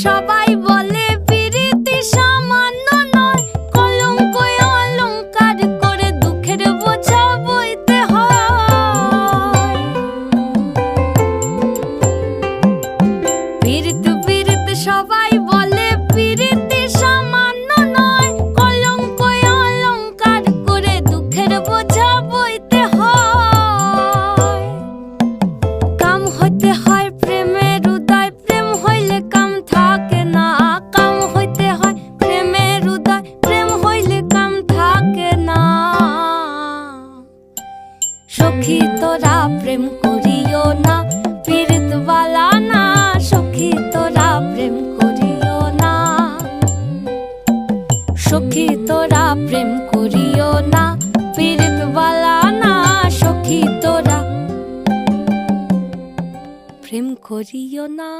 সবাই বলে পিরিতি সামান্য নয়, কলঙ্ক অলংকার করে দুঃখের বোঝা বইতে হয়। পিরিত পিরিত সবাই বলে পিরিতি সামান্য নয়, কলঙ্ক অলংকার করে দুঃখের বোঝা বইতে হয়। কাম হইতে হয় প্রেমের উদয়, প্রেম হইলে কাম থাকে না। কাম হইতে হয় প্রেমের উদয়, প্রেম হইলে কাম থাকে না। সখী তোরা প্রেম করিও না, পীড়িত বালা না। সখী তোরা প্রেম করিও না, সখী তোরা প্রেম করিও না, পীড়িত বালা না। সখী তোরা প্রেম করিও না।